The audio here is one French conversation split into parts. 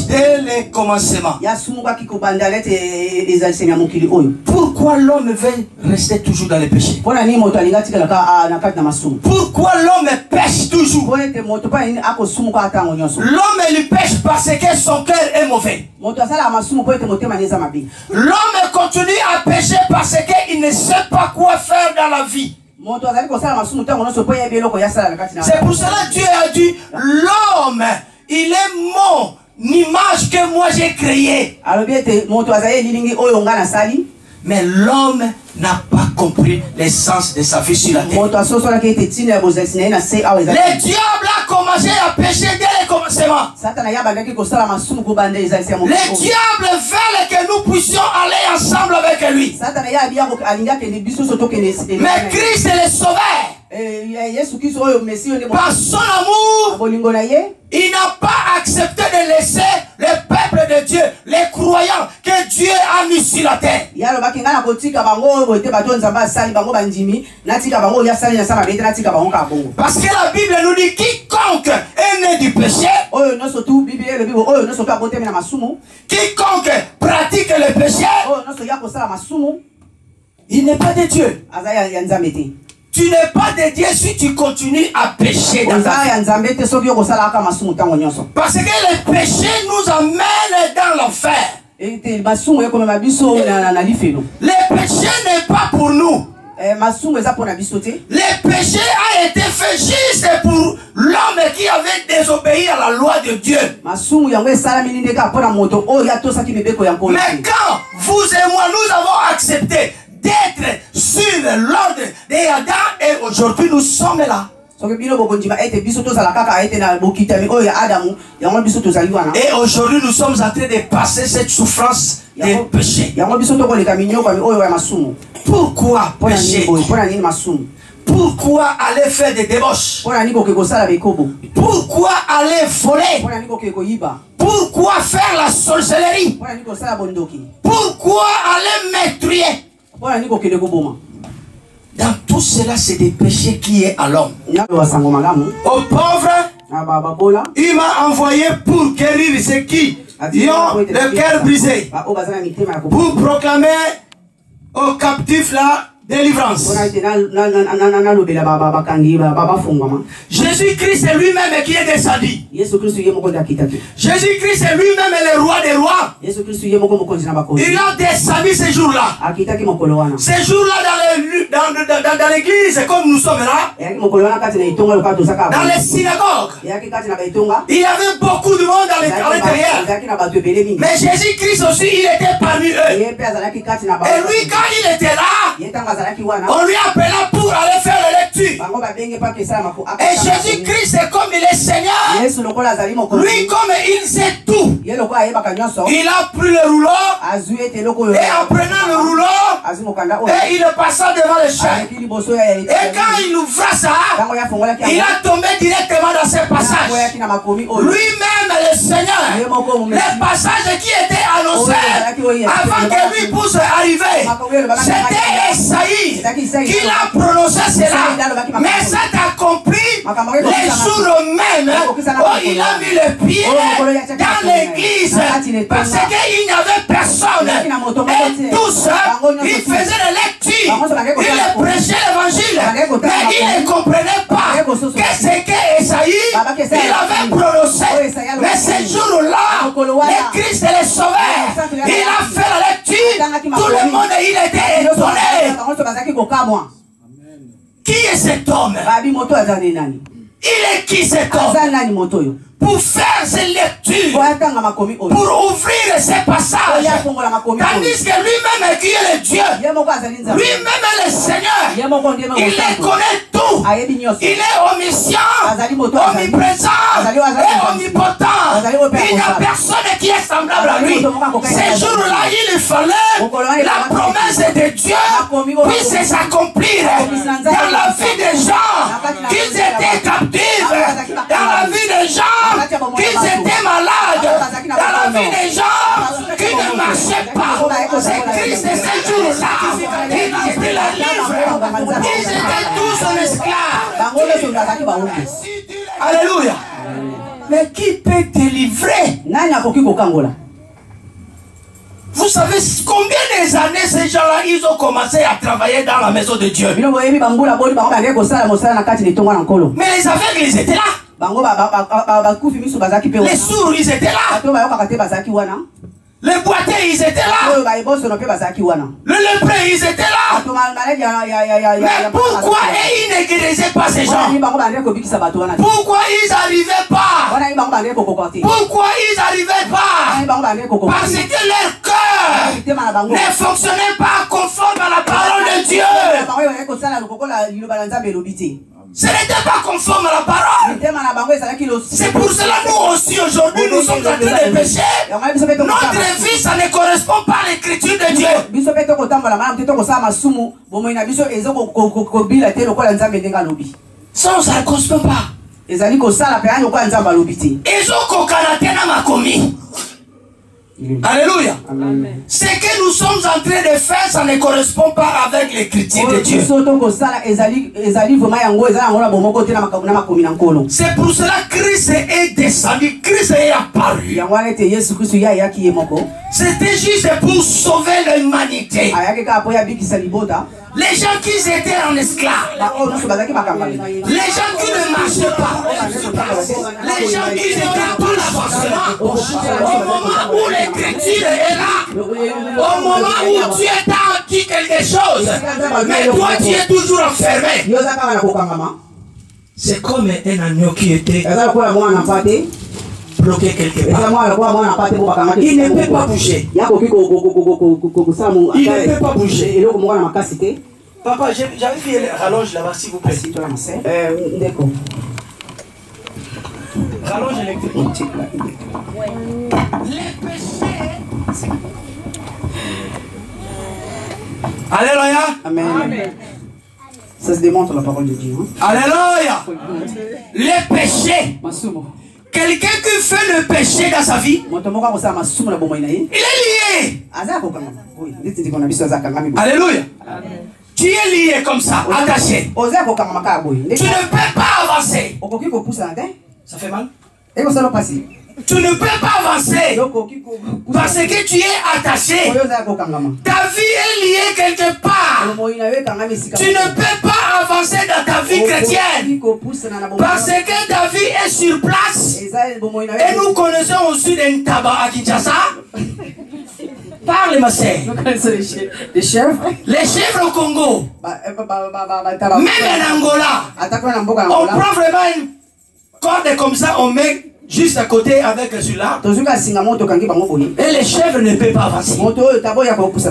pêche dès le commencement. Pourquoi l'homme veut rester toujours dans le péché? Pourquoi l'homme pêche toujours? L'homme lui pêche parce que son cœur est mauvais. L'homme continue à pécher parce qu'il ne sait pas quoi faire dans la vie. C'est pour cela que Dieu a dit, l'homme, il est mon image que moi j'ai créée. Mais l'homme n'a pas compris l'essence de sa vie sur la terre. Le diable a commencé à pécher dès le commencement. Le diable veut que nous puissions aller ensemble avec lui. Mais Christ est le sauveur. Par son amour, il n'a pas accepté de laisser le peuple de Dieu, les croyants que Dieu a mis sur la terre. Parce que la Bible nous dit quiconque est né du péché, quiconque pratique le péché, il n'est pas de Dieu. Tu n'es pas de Dieu si tu continues à pécher dans ta vie. Parce que le péché nous emmène dans l'enfer. Le péché n'est pas pour nous. Le péché a été fait juste pour l'homme qui avait désobéi à la loi de Dieu. Mais quand vous et moi nous avons accepté d'être sur l'ordre d'Adam et aujourd'hui nous sommes là. Et aujourd'hui nous sommes en train de passer cette souffrance de péché. Pourquoi pécher? Pourquoi aller faire des débauches? Pourquoi aller voler? Pourquoi faire la sorcellerie? Pourquoi aller m'étrier? Dans tout cela, c'est des péchés qui est à l'homme. Aux pauvres, il m'a envoyé pour guérir ceux qui ont le cœur brisé, pour proclamer aux captifs la délivrance. Jésus-Christ est lui-même qui est descendu. Jésus-Christ est lui-même le roi des rois. Il a descendu ce jour-là. Ce jour-là dans l'église, comme nous sommes là, dans les synagogues, il y avait beaucoup de monde à l'intérieur. Mais Jésus-Christ aussi, il était parmi eux. Et lui, quand il était là, on lui appela pour aller faire la lecture. Et Jésus-Christ, c'est comme il est Seigneur. Lui, comme il sait tout, il a pris le rouleau. Et en prenant le rouleau, et il est passé devant le chef. Et quand il ouvra ça, il a tombé directement dans ce passage. Lui-même, le Seigneur, les passages qui étaient annoncés avant que lui puisse arriver, c'était Esaïe qui a prononcé cela. Mais ça accompli les jours même où il a mis le pied dans l'église parce qu'il n'y avait personne. Et tous, ils faisaient la lecture, ils prêchaient l'évangile, mais ils ne comprenaient pas que c'est que Esaïe il avait prononcé. Mais ce jour-là, le Christ est le sauveur. Il a fait la lecture, tout le monde il était étonné. Qui est cet homme? Il est qui cet homme? Pour faire ces lectures, pour ouvrir ces passages, tandis que lui-même qui est le Dieu, lui-même est le Seigneur, il les connaît tout, il est omniscient, omniprésent et omnipotent, il n'y a personne qui est semblable à lui. Ces jours-là, il fallait la promesse de Dieu puisse s'accomplir dans la vie des gens, qu'ils étaient captifs, dans la vie des gens qu'ils étaient malades, dans la vie des gens qui ne marchaient pas. C'est Christ et ces jours-là, il a pris la livre. Ils étaient tous en esclaves. Alléluia. Mais qui peut délivrer? Vous savez combien des années ces gens-là, ils ont commencé à travailler dans la maison de Dieu. Mais les aveugles, ils étaient là. Les sourds, ils étaient là. Les boiteux, ils étaient là. Le lépreux, ils étaient là. Mais pourquoi ils ne guérissaient pas ces gens? Pourquoi ils n'arrivaient pas? Pourquoi ils n'arrivaient pas? Parce que leur cœur ne fonctionnait pas conforme à la parole de Dieu. Ce n'était pas conforme à la parole. C'est pour cela nous aussi aujourd'hui nous sommes en train de pécher. Notre vie, ça ne correspond pas à l'écriture de Dieu. Ça ne correspond pas. Ils ont commis. Alléluia. Ce que nous sommes en train de faire, ça ne correspond pas avec l'écriture de Dieu. C'est pour cela que Christ est descendu, Christ est apparu. C'était juste pour sauver l'humanité. Les gens qui étaient en esclaves, les gens qui ne marchaient pas, les gens qui n'étaient pas l'avancement, au moment où l'écriture est là, au moment où tu es dit quelque chose, mais toi tu es toujours enfermé. C'est comme un agneau qui était bloqué quelque part. Il ne peut pas bouger. Il ne peut pas bouger. Papa, j'avais fait la rallonge là-bas, s'il vous plaît. Rallonge électrique. Les péchés. Alléluia. Amen. Ça se démontre la parole de Dieu. Hein? Alléluia. Les péchés. Quelqu'un qui fait le péché dans sa vie, il est lié. Alléluia. Tu es lié comme ça, attaché. Tu ne peux pas avancer. Ça fait mal? Tu ne peux pas avancer parce que tu es attaché. Ta vie est liée quelque part. Tu ne peux pas avancer dans ta vie chrétienne parce que ta vie est sur place. Et nous connaissons aussi des tabac à Kinshasa. Parle, ma sœur. Les chèvres. Les chèvres au Congo. Même en Angola. On prend vraiment une corde comme ça, on met juste à côté avec celui-là. Et les chèvres ne peuvent pas avancer.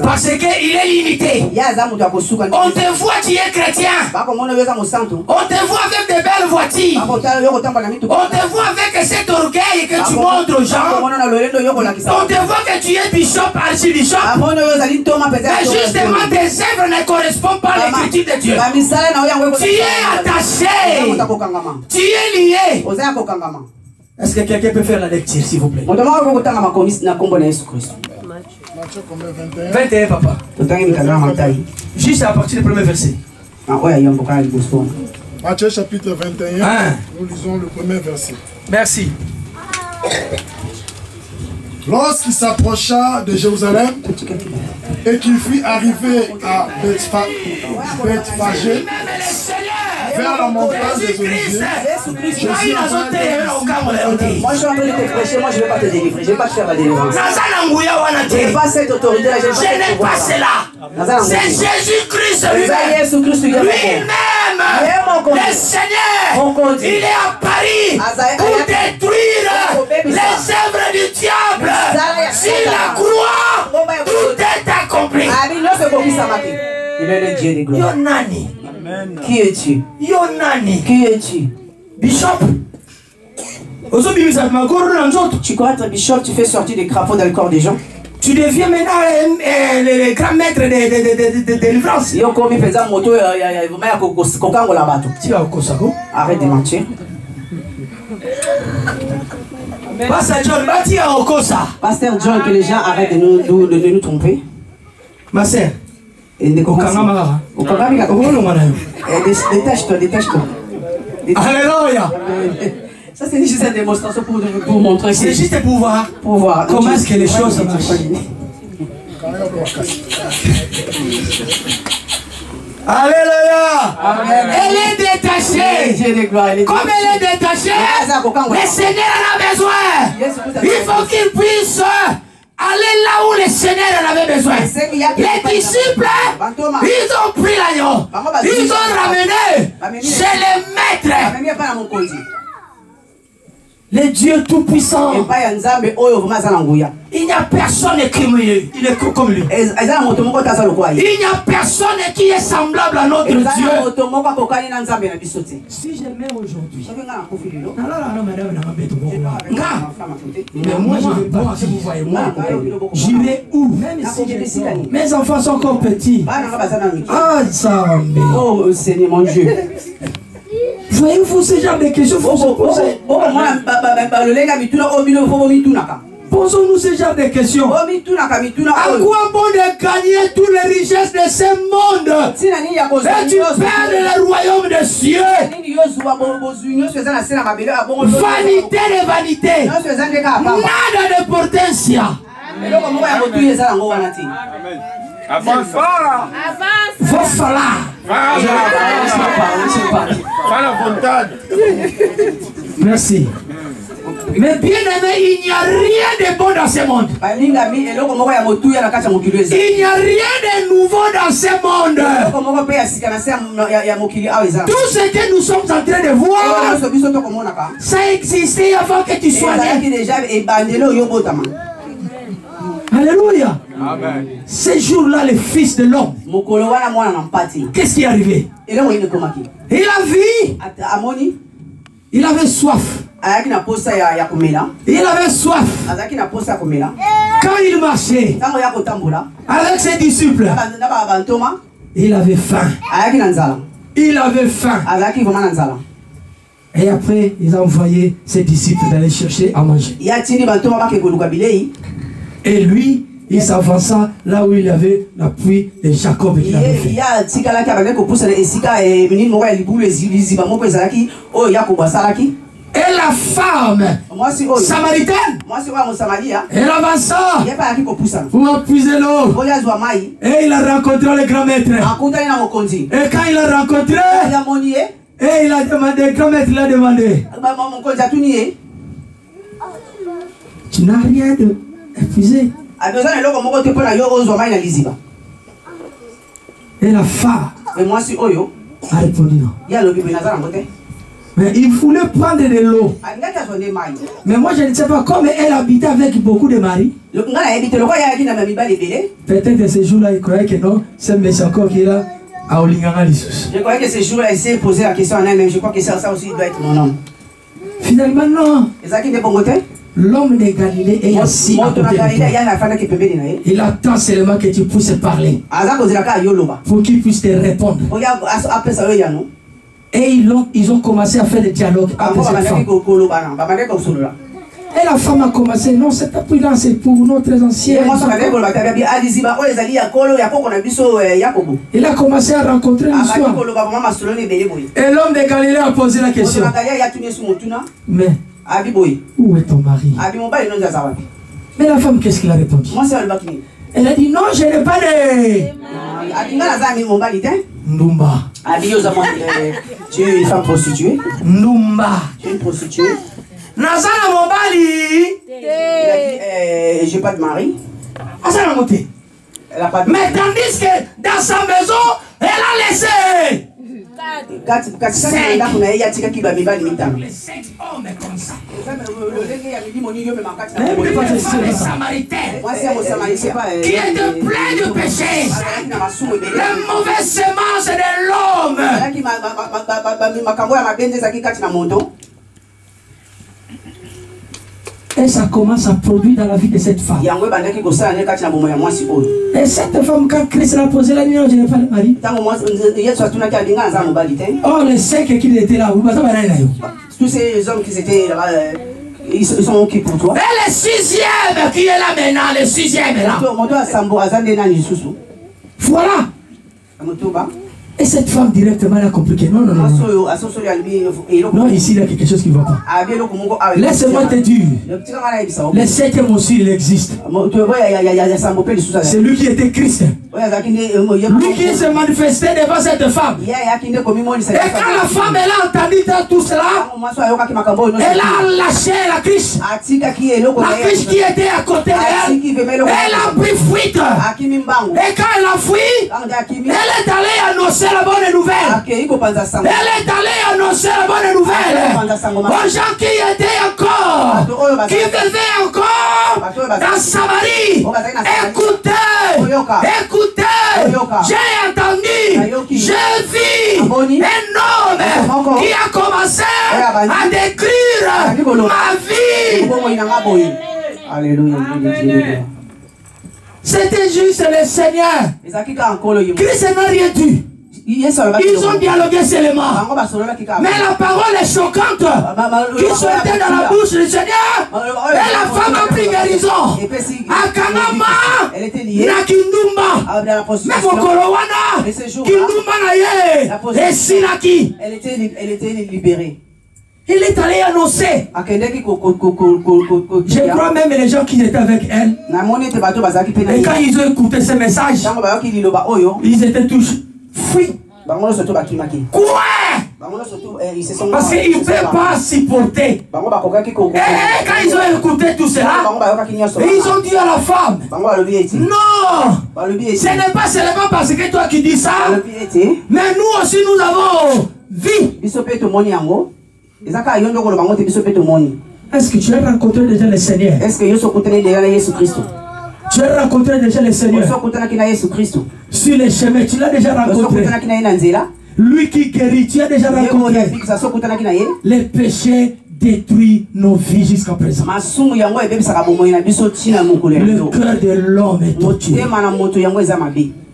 Parce qu'il est limité. On te voit, tu es chrétien. On te voit avec de belles voitures. On te voit avec cet orgueil que tu montres aux gens. On te voit que tu es bishop, archibishop. Mais justement, tes œuvres ne correspondent pas à l'écriture de Dieu. Tu es attaché. Tu es lié. Est-ce que quelqu'un peut faire la lecture, s'il vous plaît? Matthieu 21, papa. Juste à partir du premier verset. Matthieu chapitre 21, nous lisons le premier verset. Merci. Lorsqu'il s'approcha de Jérusalem et qu'il fut arrivé à Bethphagée, vers la montagne des Oliviers, Moi je suis en train de te prêcher, moi je ne vais pas te délivrer, je ne vais pas te faire la délivrance. Je n'ai pas cette autorité-là, je n'ai pas cela. C'est Jésus-Christ lui-même, le Seigneur. Il est à Paris pour détruire les œuvres du diable. Sur la croix, tout est accompli. Il est le Dieu de gloire. Yonani. Qui es-tu? Yonani. Qui es-tu? Bishop. Tu crois être bishop, tu fais sortir des crapauds dans le corps des gens. Tu deviens maintenant le grand maître de délivrance. Arrête de mentir. Pasteur John, que les gens arrêtent de nous tromper. Ma sœur. Détache-toi, détache-toi. Alléluia. Ça, c'est juste une démonstration pour montrer. C'est juste pour voir. Comment est-ce que les choses marchent. Alléluia. Elle est détachée. Comme elle est détachée, le Seigneur en a besoin. Il faut qu'il puisse aller là où le Seigneur en avait besoin. Les disciples, ils ont pris l'agneau. Ils ont ramené chez le maître. Le Dieu Tout-Puissant. Il n'y a personne comme lui. Il n'y a personne qui est semblable à notre Dieu. Si je mets aujourd'hui, mais moi je vais pas, si vous voyez moi, j'irai où? Mes enfants sont encore petits. Ah, ça, oh Seigneur mon Dieu. Voyez-vous ce genre de questions? Posons-nous ce genre de questions. À quoi bon de gagner toutes les richesses de ce monde et tu perds le royaume des cieux? Vanité de vanité. Nada de potencia. Avance. Va falloir. Merci. Mais bien aimé, il n'y a rien de bon dans ce monde. Il n'y a rien de nouveau dans ce monde. Tout ce que nous sommes en train de voir, ça existait avant que tu sois né. Alléluia. Amen. Ce jour-là, le Fils de l'homme, qu'est-ce qui est arrivé? Il a vu. Il avait soif. Il avait soif. Quand il marchait avec ses disciples, il avait faim. Il avait faim. Et après, il a envoyé ses disciples d'aller chercher à manger. Et lui, il s'avança là où il y avait l'appui de Jacob qu'il avait fait. Et la femme samaritaine, elle avança pour appuyer l'eau. Et il a rencontré le grand maître. Et quand il a rencontré, et il a demandé, le grand maître l'a demandé, tu n'as rien de épuisé. Et la femme a répondu non. Mais il voulait prendre de l'eau. Mais moi je ne sais pas comment elle habitait avec beaucoup de maris. Peut-être ce jour-là il croyait que non, c'est monsieur encore qui est là à Olinganga Lissus. Je croyais que ce jour-là il s'est posé la question en elle-même. Je crois que ça aussi doit être mon homme. Finalement non. L'homme de Galilée est assis à côté de toi. Il attend seulement que tu puisses parler pour qu'il puisse te répondre. Et ils ont commencé à faire des dialogues avec cette femme. Et la femme a commencé, non, cette appui-là c'est pour notre ancien. Il a commencé à rencontrer l'histoire. Et l'homme de Galilée a posé la question. Mais où est ton mari? Mais la femme, qu'est-ce qu'il a répondu? Elle a dit non, je n'ai pas de Ndumba. Tu es une femme prostituée. Ndumba. Tu es une prostituée. Nazana Mobali. J'ai pas de mari. Elle a pas de mari. Mais tandis que dans sa maison, elle a laissé 5 hommes comme ça. Les Samaritains qui étaient pleins de péché, les mauvaises semences de l'homme. Et ça commence à produire dans la vie de cette femme. Et cette femme, quand Christ l'a posé la nuit, je n'ai pas de mari. Oh, les 5 qui étaient là, tous ces hommes qui étaient là, ils sont qui pour toi? Et le 6e qui est là maintenant, le 6e est là. Voilà. Et cette femme directement elle a compris que non. Non, ici il y a quelque chose qui ne va pas. Laisse-moi te dire. Le 7e aussi il existe. C'est lui qui était Christ. Lui qui se manifestait devant cette femme. Et quand la femme elle a entendu tout cela, elle a lâché la Christ. La Christ qui était à côté d'elle, elle a pris fuite. Et quand elle a fui, elle est allée annoncer la bonne nouvelle. Elle est allée annoncer la bonne nouvelle aux gens qui étaient encore, qui vivaient encore dans Samarie. Écoutez, j'ai entendu, j'ai vu un homme qui a commencé à décrire ma vie. Alléluia. C'était juste le Seigneur. Christ n'a rien dit. Ils ont dialogué seulement. Mais la parole est choquante qui sortait dans la bouche du Seigneur. Et la femme a pris guérison. Akanama, Nakindumba, même au Kolowana, Kindumba Naye, et Sinaki. Elle était libérée. Il est allé annoncer. Je crois même les gens qui étaient avec elle. Et quand ils ont écouté ce message, ils étaient tous fuis. Quoi? Parce qu'ils ne peuvent pas supporter. Et quand ils ont écouté tout cela, ils ont dit à la femme, non, ce n'est pas seulement parce que toi qui dis ça, mais nous aussi nous avons vu. Est-ce que tu as rencontré déjà le Seigneur? Tu as rencontré déjà le Seigneur sur les chemins, tu l'as déjà rencontré. Lui qui guérit, tu as déjà rencontré. Les péchés détruisent nos vies jusqu'à présent. Le cœur de l'homme est torturé.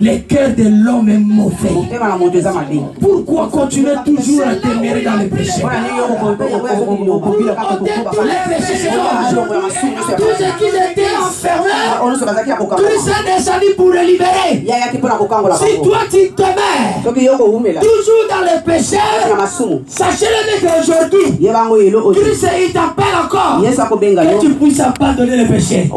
Le cœur de l'homme est mauvais. Pourquoi continuer toujours à demeurer dans les péchés? Les péchés, c'est tous ceux qui étaient enfermés, Christ est descendu pour les libérer. Si toi tu te mets toujours dans les péchés, sachez-le qu'aujourd'hui, Christ il t'appelle encore que tu puisses abandonner les péchés.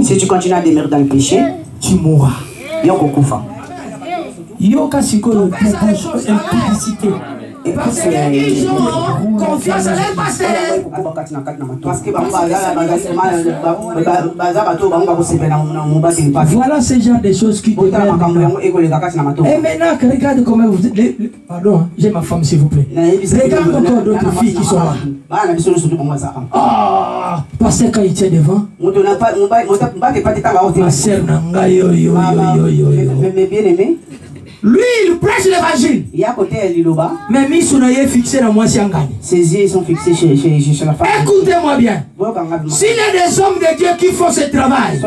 Si tu continues à demeurer dans le péché, tu mourras. Et parce qu'ils ont confiance à leur pasteur. Voilà ce genre de choses qui devraient. Et maintenant, regarde comment vous êtes. Pardon, j'ai ma femme s'il vous plaît. Regarde encore d'autres filles qui sont là. Ah, parce que quand il tient devant, ma sœur Nanga, yo. Mais bien aimé. Lui, il prêche l'évangile. Mais Misuna est fixé dans moi, ses yeux sont fixés chez la femme. Écoutez-moi bien. S'il y a des hommes de Dieu qui font ce travail,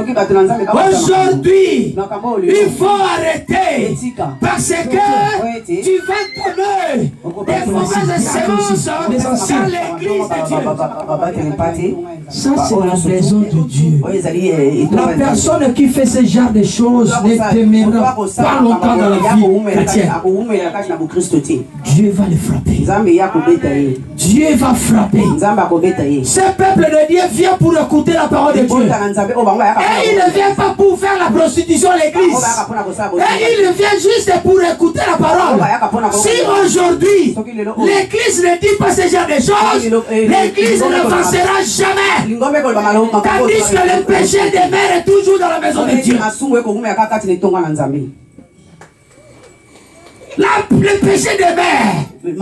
aujourd'hui, il faut arrêter. Parce que tu vas donner des mauvaises séances dans l'église de Dieu. Ça, c'est la maison de Dieu. La personne qui fait ce genre de choses ne demeurera pas longtemps dans la vie. Dieu va le frapper. Dieu va frapper. Ce peuple de Dieu vient pour écouter la parole de Dieu. Et il ne vient pas pour faire la prostitution à l'église. Et il vient juste pour écouter la parole. Si aujourd'hui l'église ne dit pas ce genre de choses, l'église n'avancera jamais. Tandis que le péché demeure toujours dans la maison de Dieu. Le péché demeure. Il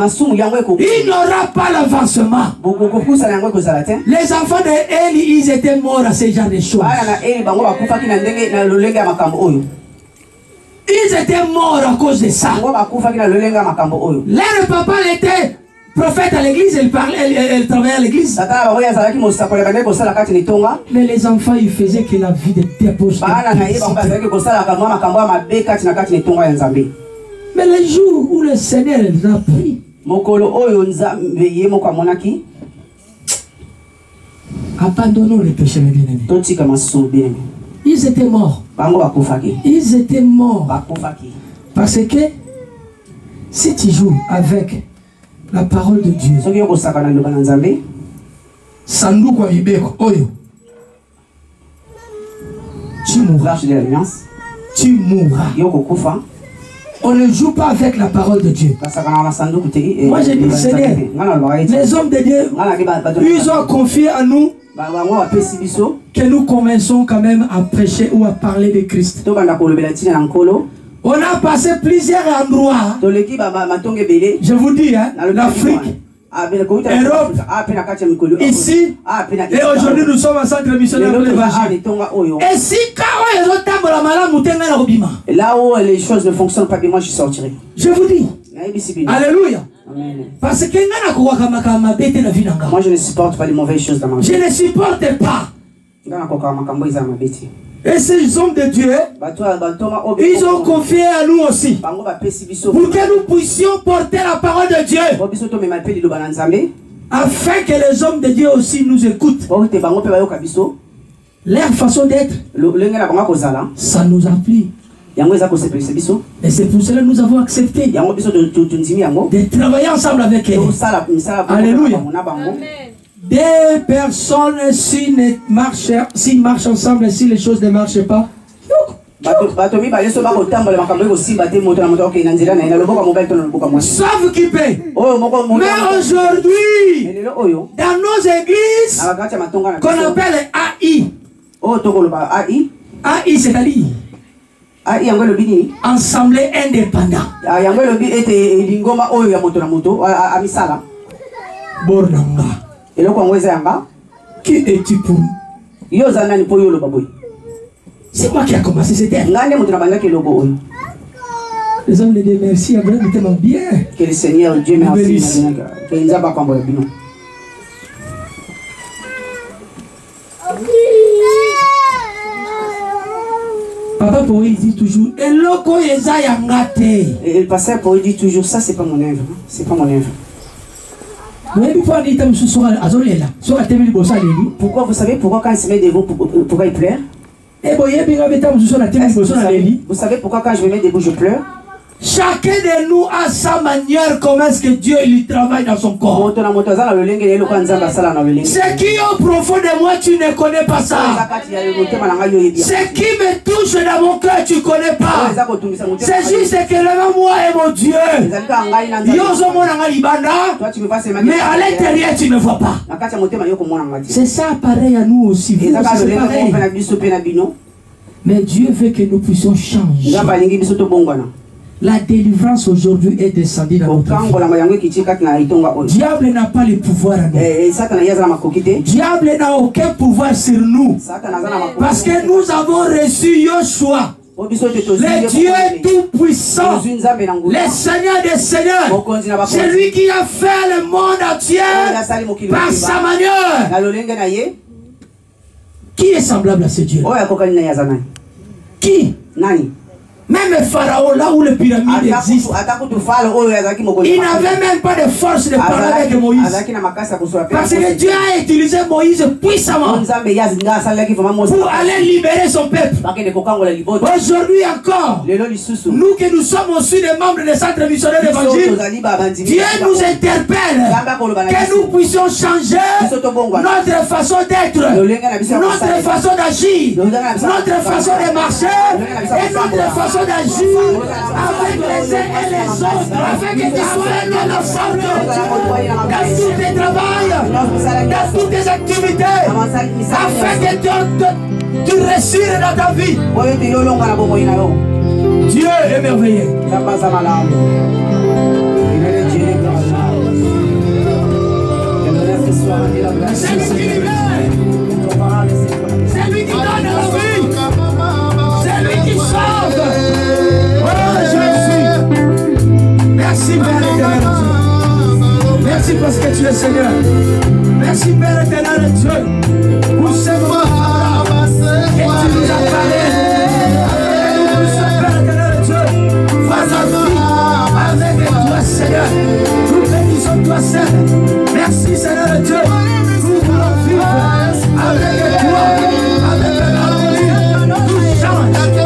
n'aura pas l'avancement. Les enfants de Eli, ils étaient morts à ce genre de choses. Ils étaient morts à cause de ça. Leur papa était prophète à l'église, il travaillait à l'église. Mais les enfants, ils faisaient que la vie de débauche. Mais le jour où le Seigneur les a pris, abandonnons les péchés, mes bien-aimés. Ils étaient morts. Ils étaient morts. Parce que si tu joues avec la parole de Dieu, tu mourras. Tu mourras. On ne joue pas avec la parole de Dieu. Moi je dis, Seigneur, les hommes de Dieu, ils ont confié à nous que nous commençons quand même à prêcher ou à parler de Christ. On a passé plusieurs endroits. Je vous dis, hein, l'Afrique, Europe, ici, et aujourd'hui nous sommes en centre missionnaire pour l'évangile. Et si là où les choses ne fonctionnent pas, moi je sortirai. Je vous dis, alléluia. Parce que moi je ne supporte pas les mauvaises choses dans ma vie. Je ne supporte pas. Et ces hommes de Dieu, ils ont confié à nous aussi pour que nous puissions porter la parole de Dieu, afin que les hommes de Dieu aussi nous écoutent. Leur façon d'être, ça nous a plu. Et c'est pour cela que nous avons accepté de travailler ensemble avec eux. Alléluia. Des personnes, s'ils marchent ensemble, si les choses ne marchent pas, savent qui paie. Mais aujourd'hui, dans nos églises, qu'on appelle AI, AI c'est-à-dire Assemblée indépendante. Bornanga. Qui es-tu pour nous? C'est moi qui a commencé cette terre. Les hommes de Dieu, merci, Abraham, il t'aime bien. Que le Seigneur Dieu merci. Papa pour il dit toujours, et le pasteur pour il dit toujours, ça c'est pas mon œuvre, c'est pas mon œuvre. Pourquoi vous savez pourquoi quand il se met debout, pourquoi il pleure? Vous savez pourquoi quand je me mets debout je pleure? Chacun de nous a sa manière comment est-ce que Dieu lui travaille dans son corps. Ce qui est au profond de moi, tu ne connais pas ça. Ce qui me touche dans mon cœur, tu ne connais pas. C'est juste que le moi et mon Dieu. Mais à l'intérieur, tu ne vois pas. C'est ça pareil à nous aussi. Mais Dieu veut que nous puissions changer. La délivrance aujourd'hui est descendue dans notre vie. Diable n'a pas le pouvoir à nous. Diable n'a aucun pouvoir sur nous. Parce que nous avons reçu Yoshua, le Dieu tout-puissant, le Seigneur des Seigneurs. C'est lui qui a fait le monde entier par sa manière. Qui est semblable à ce Dieu? Qui? Même Pharaon, là où les pyramides existent, il n'avait même pas de force de parler avec Moïse. Parce que Dieu a utilisé Moïse puissamment pour aller libérer son peuple. Aujourd'hui encore, nous que nous sommes aussi des membres des centres missionnaires d'évangile, Dieu nous interpelle que nous puissions changer notre façon d'être, notre façon d'agir, notre façon de marcher et notre façon d'agir avec les uns et les autres, afin que tu sois un homme ensemble dans tous tes travails, dans toutes tes activités, afin que tu réussisses dans ta vie. Dieu est merveilleux. C'est lui qui libère, c'est lui qui donne la vie, c'est lui qui sauve. Merci Père éternel Dieu. Merci parce que tu es Seigneur. Merci Père éternel Dieu pour ce moment que tu nous as parlé. Père éternel Dieu, vois la vie avec toi Seigneur. Nous bénissons toi Seigneur. Merci Seigneur Dieu. Nous voulons vivre avec toi, avec la harmonie. Nous change.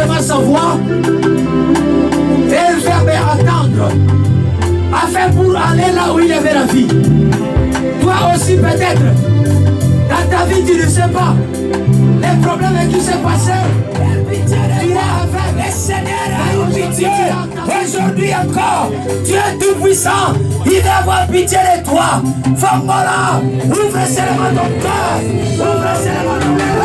seulement sa voix et le verbe attendre, afin pour aller là où il y avait la vie. Toi aussi peut-être, dans ta vie tu ne sais pas les problèmes qui s'est passé. Tu es avec le Seigneur a eu pitié. Aujourd'hui encore, tu es tout puissant. Il va avoir pitié de toi. Femme-là, ouvre seulement ton cœur. Ouvre seulement ton cœur.